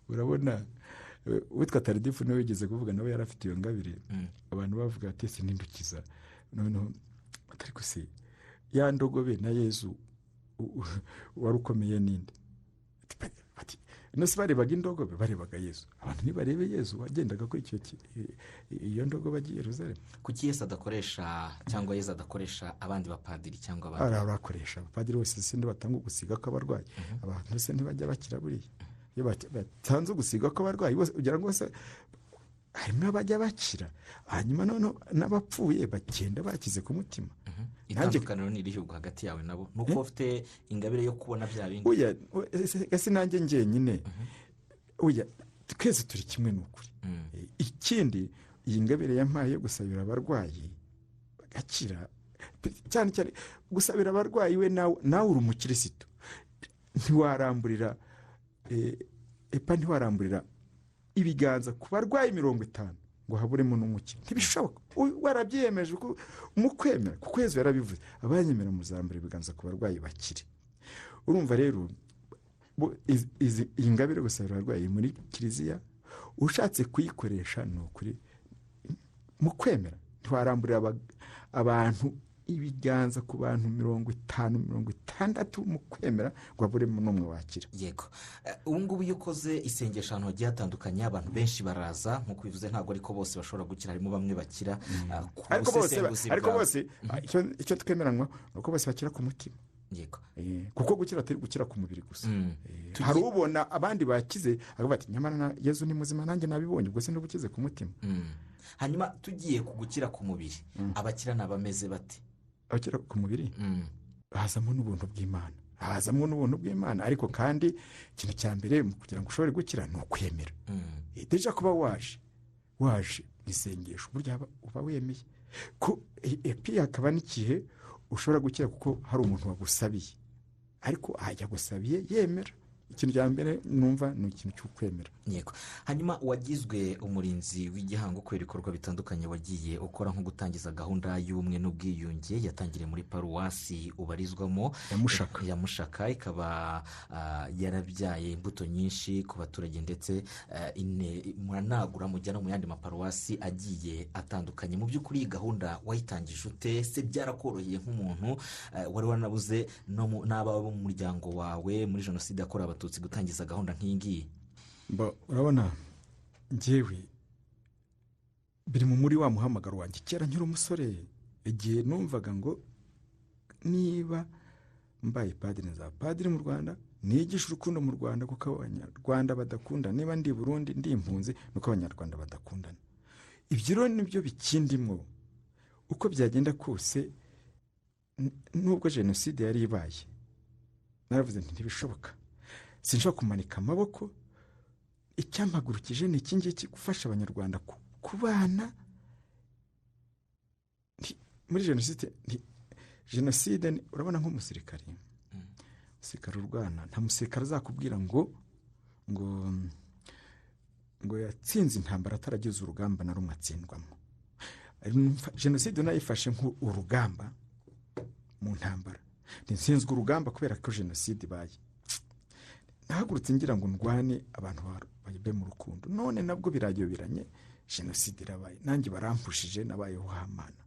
urabona witwa Taridifu niwe wigeze kuvuga nawe yari afite iyo ngabire abantu bavuga ati ese nindukiza noneho ariko se ya ndogobe na Yezu wari ukomeye ninde nose barebaga indogobe barebaga Yezu abantu ntibarebe Yezu wagendaga kuri iyo ndogobe agiye Yerusalemu kuki Yesu adakoresha cyangwa Yezu adakoresha abandi bapadiri cyangwa abandi arakoresha abapadiri bose sinde batanga gusiga ko abarwayi abantu se ntibajya bakira buriya iyo batanze gusiga ko abarwayi bose ugira ngo se harimo abajya bakira hanyuma none n'abapfuye bagenda bakize ku mutima itandukaniro ni irihe hagati yawe nabo nuko ufite ingabire yo kubona bya bindi gasi nanjye njyenyine twese turi kimwe n'ukuri ikindi iyi ngabire yampaye yo gusabira abarwayi bagakira cyane cyane gusabira abarwayi we nawe uri umukirisitu ntiwaramburira ibiganza ku barwayi 50 ngo haburemo n'umukire ntibishoboka warabyiyemeje mu kwemera kuko Yezu yarabivuze abanyemera muzambura ibiganza ku barwayi bakire urumva rero iyi ngabire gusabira abarwayi muri kiliziya ushatse kuyikoresha ni ukuri mu kwemera ntiwaramburira abantu ibiganza ku bantu 50-60 mu kwemera ngo aburemo n'umwe wakira yego ubu ngubu iyo ukoze isengesho ahantu hagiye hatandukanye abantu benshi baraza nk'uko bivuze ntabwo ariko bose bashobora gukira harimo bamwe bakira ariko bose icyo twemeranywa ni uko bose bakira ku mutima yego kuko gukira atari gukira ku mubiri gusa hari ubona abandi bakize akavuga ati nyamara Yezu ni muzima nanjye nabibonye ubwo se n'ubukize ku mutima hanyuma tugiye ku gukira ku mubiri abakira n'abameze bate abakira ku mubiri hazamo n'ubuntu bw'Imana ariko kandi ikintu cya mbere kugira ngo ushobore gukira ni ukwemera deja kuba waje mu isengesho burya uba wemeye ko epi hakaba n'igihe ushobora gukira kuko hari umuntu wagusabiye ariko ajya gusabiye yemera ikintu cya mbere numva ni ikintu cy'ukwemera. yego. Hanyuma wagizwe umurinzi w'igihango kubera ibikorwa bitandukanye wagiye ukora nko gutangiza gahunda y'ubumwe n'ubwiyunge yatangiriye muri paruwasi ubarizwamo ya Mushaka, ikaba yarabyaye imbuto nyinshi ku baturage ndetse muranagura mujya no mu yandi maparuwasi agiye atandukanye. Mu by'ukuri iyi gahunda wayitangije ute? Se byarakoroheye nk'umuntu wari wanabuze n'abawe mu muryango wawe muri jenoside yakorewe abatutsi gutangiza gahunda nk'iyi ngiyi? Urabona njyewe biri mu muri wa muhamagaro wanjye kera nkiri umusore, igihe numvaga ngo niba mbaye padiri nzaba padiri mu Rwanda, nigisha urukundo mu Rwanda kuko abanyarwanda badakunda, niba ndi Burundi ndi impunzi nuko abanyarwanda badakundana. Ibyo rero nibyo bikindimo uko byagenda kose. Nubwo jenoside yari ibaye naravuze nti ntibishoboka, sinshobora kumanika amaboko. Icyampagurukije ni iki ngiki, gufasha abanyarwanda kubana muri jenoside. Urabona nk'umusirikare urwana, nta musirikare azakubwira ngo yatsinze intambara ataragize urugamba na rumwe atsindwamo. Jenoside nayifashe nk'urugamba mu ntambara, ntsinzwe urugamba kubera ko jenoside ibaye. Nahagurutse ngira ngo ndwane abantu babe mu rukundo, none nabwo birayoberanye, jenoside irabaye, nanjye barampushije, nabayeho hamana.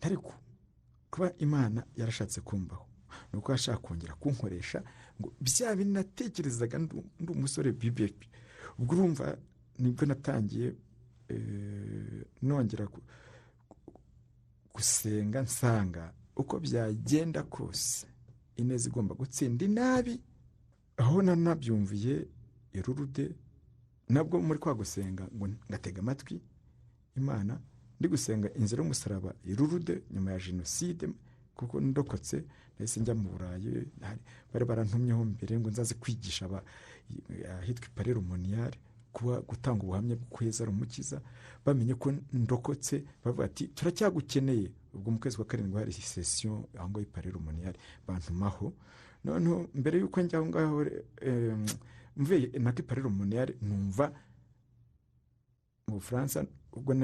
Ariko kuba Imana yarashatse kumbaho nuko yashaka kongera kunkoresha ngo bya binatekerezaga ndi umusore bibi. Ubwo urumva nibwo natangiye nongera gusenga, nsanga uko byagenda kose ineza igomba gutsinda inabi. Aho nabyumviye irurude nabwo muri kwa gusenga ngo ngatega amatwi Imana, ndi gusenga inzira y'umusaraba irurude nyuma ya jenoside, kuko ndokotse nahise njya mu Burayi. Bari barantumyeho mbere ngo nzaze kwigisha ahitwa Parero Moniyari kuba gutanga ubuhamya bwo kweza Umukiza. Bamenye ko ndokotse bavuga ati turacyagukeneye. Ubwo mu kwezi kwa karindwi hari session aho ngo Parero Moniyari bantumaho. Noneho mbere y'uko njya aho ngaho mvuye na Parero Moniyari numva mu Bufaransa. Ubwo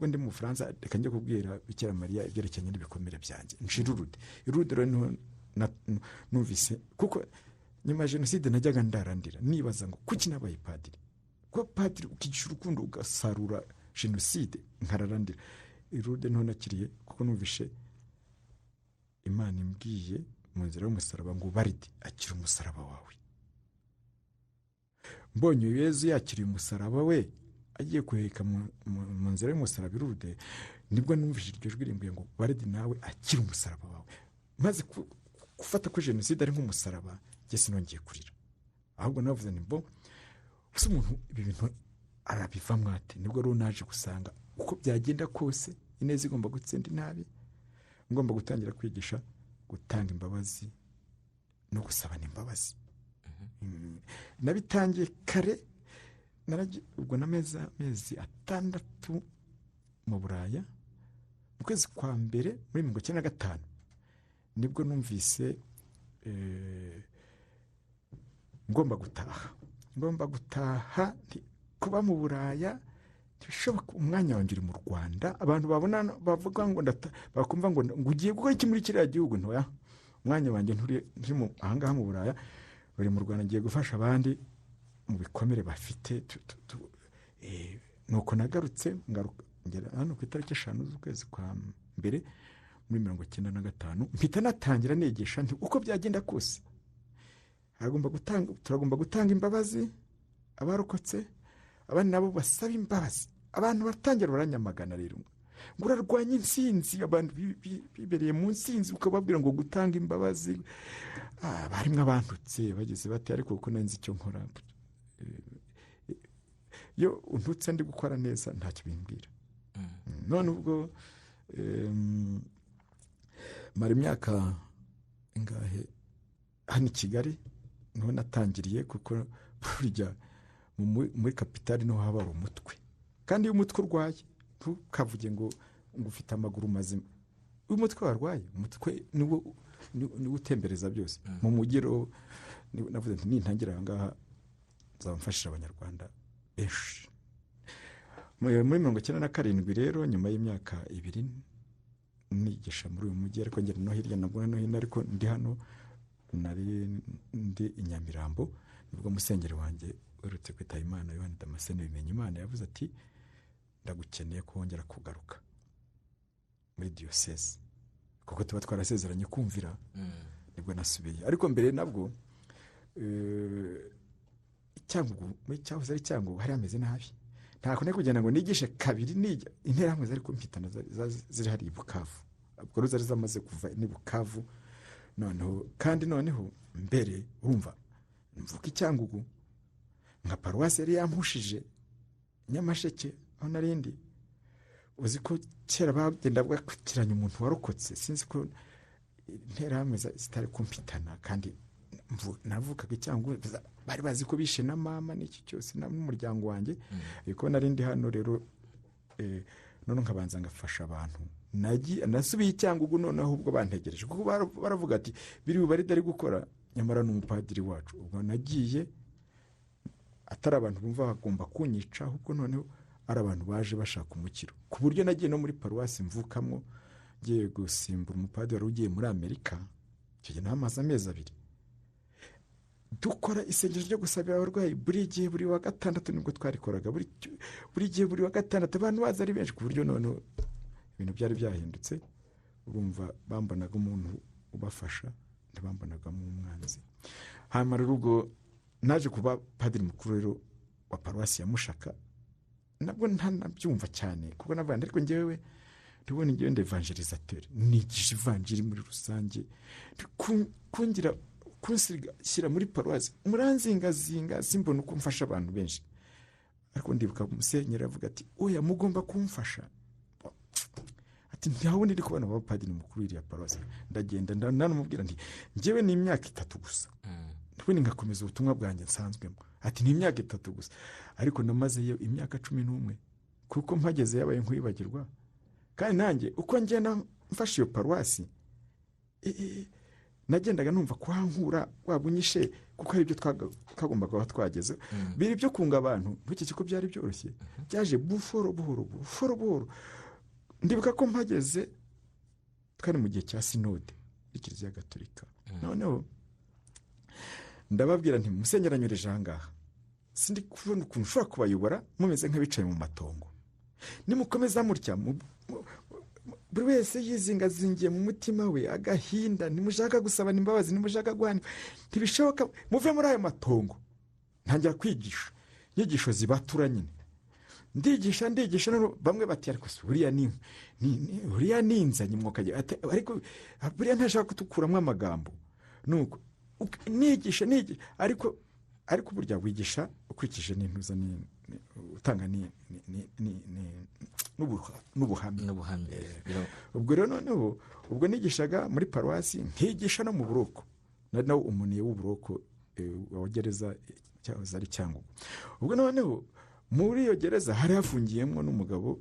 ndi mu Bufaransa, reka njye kubwira Bikira Mariya ibyerekeranye n'ibikomere byanjye nshirurude. Irude rero numvise, kuko nyuma ya jenoside najyaga ndarandira nibaza ngo kuki nabaye padiri. Kuba padiri ukigisha urukundo ugasarura jenoside, nkararandira. Irude nto nakiriye kuko numvishe Imana imbwiye mu nzira y'umusaraba ngo Baridi akira umusaraba wawe. Mbonye Yezu yakiriye umusaraba we agiye kuheka mu nzira y'umusaraba irude, nibwo numvise iryo jwi rimbwiye ngo Baridi nawe akira umusaraba wawe. Maze gufata ko jenoside ari nk'umusaraba, njye sinongeye kurira, ahubwo navuze ni gusa umuntu ibi bintu arabivamo ate. Nibwo rero naje gusanga uko byagenda kose ineza igomba gutsinda inabi, ngomba gutangira kwigisha gutanga imbabazi no gusabana imbabazi. Nabitangiye kare, ubwo n'amezi 6 mu Buraya. Mu kwezi kwa mbere muri 1995 nibwo numvise ngomba gutaha kuba mu Buraya ntibishoboka. Umwanya wanjye uri mu Rwanda, abantu babona bavuga ngo bakumva ngo ugiye gukora iki muri kiriya gihugu. Ntoya, umwanya wanjye nturi ahangaha mu Buraya, uri mu Rwanda, ngiye gufasha abandi mu bikomere bafite. Nuko nagarutse ngera hano ku itariki 5 z'ukwezi kwa mbere muri 1995, mpita natangira nigisha nti uko byagenda kose turagomba gutanga imbabazi abarokotse, abandi nabo basaba imbabazi. Abantu batangira baranyamagana rero ngo urarwanya insinzi, abantu bibereye mu nsinzi ukababwira ngo gutanga imbabazi. Barimo abantutse bageze bati, ariko kuko nanzi icyo nkora, yo untutse ndi gukora neza ntacyo bimbwira. None ubwo mara imyaka ingahe hano i Kigali niho natangiriye, kuko burya muri kapitali niho haba umutwe, kandi iyo umutwe urwaye ntukavuge ngo ufite amaguru mazima. Uyu mutwe warwaye, umutwe niwo utembereza byose mu mugero. navuze nti nintangira aha ngaha nzaba mfashije abanyarwanda benshi. Muri 1997 rero nyuma y'imyaka 2 nigisha muri uyu mujyi, ariko ngera no hirya nabwo no hino, ariko ndi hano nari ndi i Nyamirambo, nibwo musengeri wanjye urutse kwitaba Imana Yohani Damascene Bimenyimana yavuze ati ndagukeneye kongera kugaruka muri diyoseze, kuko tuba twarasezeranye kumvira. Nibwo nasubiye, ariko mbere nabwo Cyangugu, muri cyahoze ari Cyangugu hari ameze nabi, ntako ne kugenda ngo nigishe kabiri nijya interahamwe zari kumpitana ziri hari i Bukavu, ubwo rero zari zamaze kuva ni Bukavu. Noneho mbere urumva mvuka Cyangugu nka paruwasi yari yampushije Nyamasheke aho narindi, uzi ko kera bagenda bwakiranya umuntu warokotse, sinzi ko interahamwe zitari kumpitana, kandi navukaga Cyangugu bari bazi ko bishe na mama n'iki cyose n'umuryango wanjye. Ariko narindi hano rero none nkabanza ngafasha abantu, nasubiye Cyangugu noneho ubwo bantegereje, kuko baravuga ati biri bari dari gukora, nyamara n'umupadiri wacu. Ubwo nagiye atari abantu bumva bagomba kunyica, ahubwo noneho ari abantu baje bashaka umukiro, ku buryo nagiye no muri paruwasi mvukamo ngiye gusimbura umupadiri wari ugiye muri Amerika. Icyo gihe namaze amezi 2 dukora isengesho ryo gusabira abarwayi buri gihe, buri wa gatandatu nibwo twarikoraga, buri gihe buri wa gatandatu abantu baza ari benshi, ku buryo none ibintu byari byahindutse. Urumva bambonaga umuntu ubafasha, ntibambonagamo umwanzi. Hanyuma rero ubwo naje kuba padiri mukuru rero wa paruwasi ya Mushaka, nabwo ntanabyumva cyane, kuko navuga ariko njyewe ndibona njyewe ndevangelisateur, nigisha evanjiri muri rusange, kungira kunshyira muri paruwasi muranzingazinga, simbona uko mfasha abantu benshi. Ariko ndibuka umusenyeri avuga ati oya mugomba kumfasha, ati ntaho ndi kubona abapadiri mukuru iriya paruwasi. Ndagenda nanamubwira nti njyewe ni imyaka 3 gusa, ndibona ngakomeza ubutumwa bwanjye nsanzwemo. Ati ni imyaka 3 gusa, ariko namazeyo imyaka 11, kuko mpageze yabaye nkwibagirwa. Kandi nanjye uko ngenda mfasha iyo paruwasi nagendaga numva kwankura wabunyishe, kuko ari byo twagombaga kuba twageze. Biri byo kunga abantu ntukeke ko byari byoroshye, byaje buhoro buhoro. Ndibuka ko mpageze twari mu gihe cya sinode y'Ikiliziya Gatolika. Noneho ndababwira nti musenyera nyoreje ahangaha, sindi kubona ukuntu ushobora kubayobora mumeze nk'abicaye mu matongo, nimukomeza mutya buri wese yizingazingiye mu mutima we agahinda, nimushaka gusaba imbabazi, nimushaka guhana, ntibishoboka, muve muri ayo matongo. Ntangira kwigisha inyigisho zibatura nyine, ndigisha bamwe bati ariko buriya ninzanye mwokagira, ariko buriya ntashaka kutukuramo amagambo. Nuko nigisha ariko burya wigisha ukurikije n'intuza utanga n'ubuhamya. Ubwo rero noneho ubwo nigishaga muri paruwasi, nkigisha no mu buroko, naho umuniye w'uburoko wa gereza cyahoze ari Cyangugu. Ubwo noneho muri iyo gereza hari hafungiyemo n'umugabo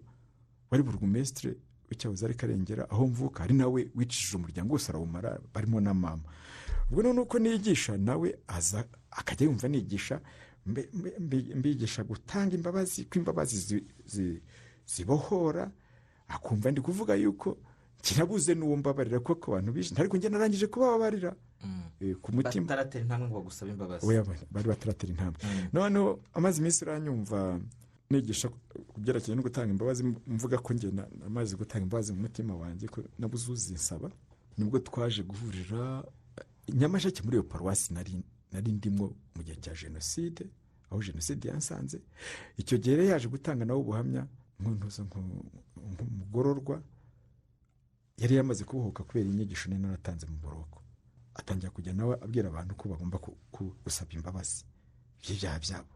wari burugumesitire w'icyahoze ari Karengera aho mvuka, ari nawe wicishije umuryango wose arawumara, barimo na mama. Ubwo none uko nigisha nawe aza akajya yumva nigisha, mbigisha gutanga imbabazi, ko imbabazi zibohora, akumva ndi kuvuga yuko kirabuze n'uwo mbabarira, kuko abantu bishe, ariko njye narangije kubabarira ku mutima. Bataratera intambwe ngo gusaba imbabazi, bari bataratera intambwe. Noneho amaze iminsi uranyumva nigisha kubyerekeye no gutanga imbabazi, mvuga ko njye namaze gutanga imbabazi mu mutima wanjye, ko nabuzuzi nsaba. Nibwo twaje guhurira Nyamasheke muri iyo paruwasi nari ndimo mu gihe cya jenoside, aho jenoside yansanze. Icyo gihe rero yaje gutanga nawe ubuhamya nk'umugororwa yari yamaze kubohoka kubera inyigisho nari naratanze mu buroko. Atangira kujya nawe abwira abantu ko bagomba gusaba imbabazi by'ibyaha byabo.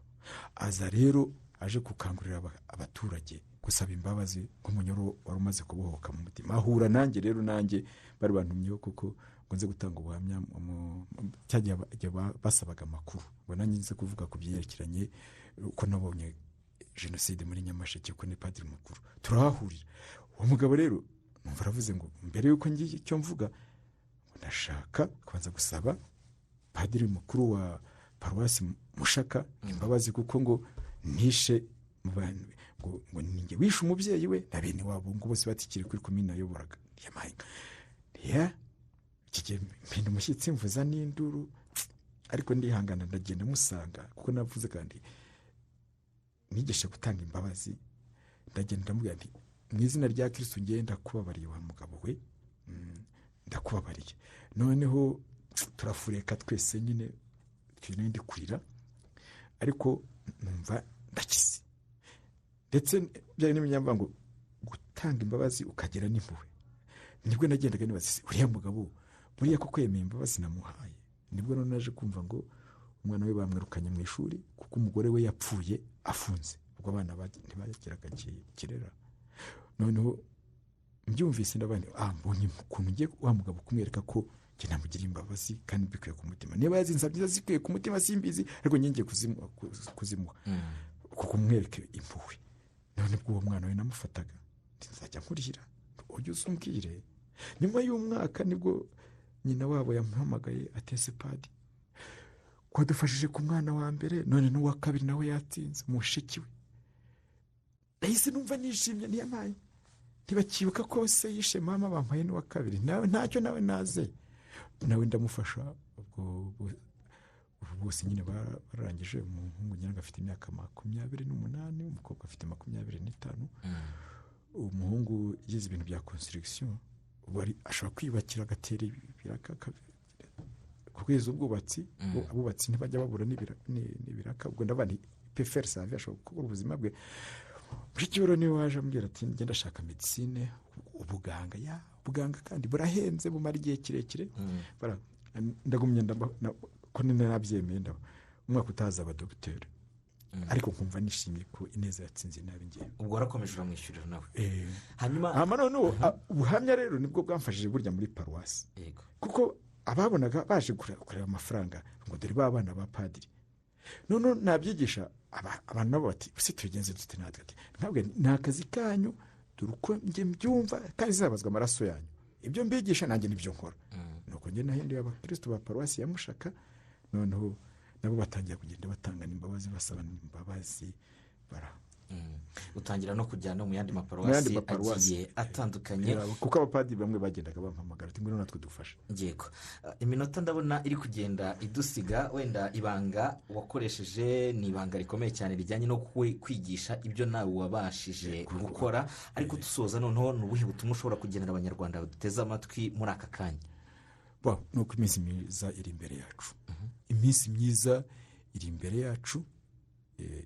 Aza rero aje gukangurira abaturage gusaba imbabazi nk'umunyoro wari umaze kubohoka mu mutima. Ahura nanjye rero, nanjye bari bantumyeho kuko ngo nze gutanga ubuhamya cyagiye basabaga amakuru, ngo nanjye nze kuvuga ku byerekeranye uko nabonye jenoside muri Nyamasheke, uko ni padiri mukuru. Turahahurira. Uwo mugabo rero numva aravuze ngo mbere yuko ngiye icyo mvuga, ndashaka kubanza gusaba padiri mukuru wa paruwasi Mushaka imbabazi kuko ngo nishe ngo ninjye wishe umubyeyi we na bene wabo ngo bose batikiri kuri komine ayoboraga iki gihe mpinda umushyitsi mvuza n'induru ariko ndihangana ndagenda musanga kuko navuze kandi nigishe gutanga imbabazi ndagenda ndamubwira nti mu izina rya Kristo ngenda kubabariye wa mugabo we ndakubabariye noneho turafureka twese nyine twirinde kurira ariko numva ndakize ndetse byari n'iminyamba ngo gutanga imbabazi ukagera n'impuhwe nibwo nagendaga nibaza uriya mugabo buriya ko kwemeye imbabazi namuhaye nibwo none naje kumva ngo umwana we bamwirukanye mu ishuri kuko umugore we yapfuye afunze ubwo abana ntibageraga kirera noneho mbyumvise ndabandi mbonye ukuntu ngiye wa mugabo kumwereka ko njye namugiriye imbabazi kandi mbikuye ku mutima niba yazinsabye zikuye ku mutima simbizi ariko njye ngiye kuzimuha kuko mwereke impuhwe none ubwo uwo mwana we namufataga nzajya nkurira ujye usumbwire nyuma y'umwaka nibwo nyina wabo yamuhamagaye atese padi ko adufashije ku mwana wa mbere none n'uwa kabiri nawe yatsinze umushiki we nahise numva nishimye ntiyamaye ntibakibuka ko se yishe mama bampaye n'uwa kabiri nawe ntacyo nawe naze nawe ndamufasha ubwo bose nyine bararangije umuhungu nyine afite imyaka 28 umukobwa afite 25 umuhungu yize ibintu bya construction wari ashobora kwiyubakira agatera ibiraka kugeza ubwubatsi abubatsi ntibajya babura n'ibiraka ubwo ndabandi peferi save ashobora gukora ubuzima bwe Mushikibero niwe waje ambwira ati ngenda ashaka medicine ubuganga kandi burahenze bumara igihe kirekire ndagumye ko narabyemeye umwaka utaza abadogiteri ariko nkumva nishimye ko ineza yatsinze nabi ngiye ubwo warakomeje uramwishyurira nawe hanyuma none ubuhamya rero nibwo bwamfashije burya muri paruwasi kuko ababonaga baje kureba amafaranga ngo dore babana ba padiri none nabyigisha abantu nabo bati ese tubigenze dute natwe ntabwo ni akazi kanyu dore uko njye mbyumva kandi zabazwa amaraso yanyu ibyo mbigisha nanjye nibyo nkora nuko njye nahinduye abakristo ba paruwasi ya Mushaka noneho nabo batangiye kugenda batanga imbabazi basaba imbabazi utangira no kujyana mu yandi maparuwasi agiye atandukanye kuko abapadiri bamwe bagendaga bampamagara ati ngwino natwe dufashe yego iminota ndabona iri kugenda idusiga wenda ibanga wakoresheje ni ibanga rikomeye cyane rijyanye no kwigisha ibyo nawe wabashije gukora ariko dusoza noneho n'ubuhe butumwa ushobora kugenera abanyarwanda baduteze amatwi muri aka kanya nuko iminsi myiza iri imbere yacu iminsi myiza iri imbere yacu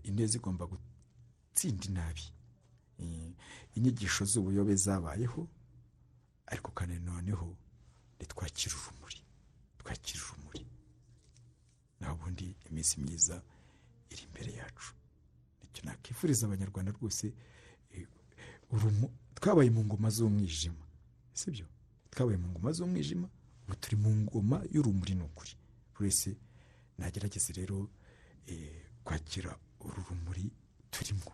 ineza igomba gutsinda inabi inyigisho z'ubuyobe zabayeho ariko kandi noneho twakira urumuri naho ubundi iminsi myiza iri imbere yacu nicyo nakifuriza abanyarwanda rwose twabaye mu ngoma z'umwijima sibyo twabaye mu ngoma z'umwijima ubu turi mu ngoma y'urumuri n'ukuri wese nagerageze rero kwakira uru rumuri turimo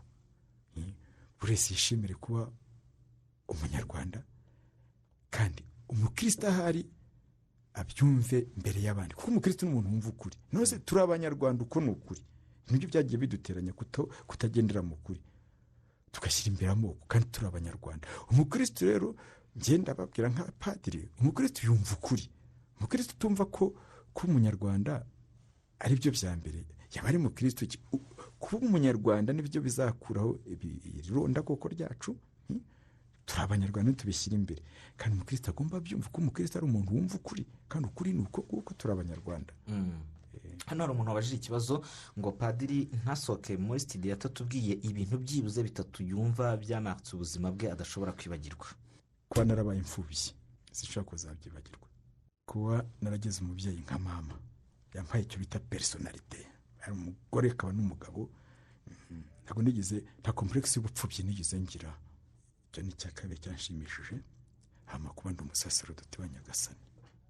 buri wese yishimire kuba umunyarwanda kandi umukristo ahari abyumve mbere y'abandi kuko umukristo n'umuntu wumva ukuri nose turi abanyarwanda uko ni ukuri nibyo byagiye biduteranya kutagendera mu kuri tugashyira imbere amoko kandi turi abanyarwanda umukristo rero ngenda babwira nka padiri umukristo yumva ukuri umukristo tumva ko umunyarwanda ari byo bya mbere yaba ari umukristo kuba umunyarwanda nibyo bizakuraho ironda koko ryacu turi abanyarwanda tubishyira imbere kandi umukristo agomba byumva ko umukristo ari umuntu wumva ukuri kandi ukuri ni uko kuko turi abanyarwanda hano hari umuntu wabajije ikibazo ngo padiri ntasohoke muri studio yatatubwiye ibintu byibuze bitatu yumva byamatse ubuzima bwe adashobora kwibagirwa kuba narabaye imfubyi sinshobora kuzabyibagirwa kuba narageze umubyeyi nka mama yampaye icyo bita personalite ari umugore akaba n'umugabo ntabwo nigeze nta complexe y'ubupfubyi nigeze ngira icyo ni icya kabiri cyanshimishije hama kuba ndi umusaserodoti wa Nyagasani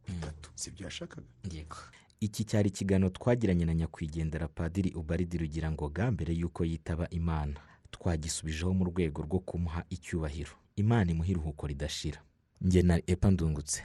bitatu sibyo yashakaga yego iki cyari ikiganiro twagiranye na nyakwigendera padiri Ubaridi Rugirangoga mbere y'uko yitaba Imana twagisubijeho mu rwego rwo kumuha icyubahiro Imana imuha iruhuko ridashira njye na Epa Ndungutse.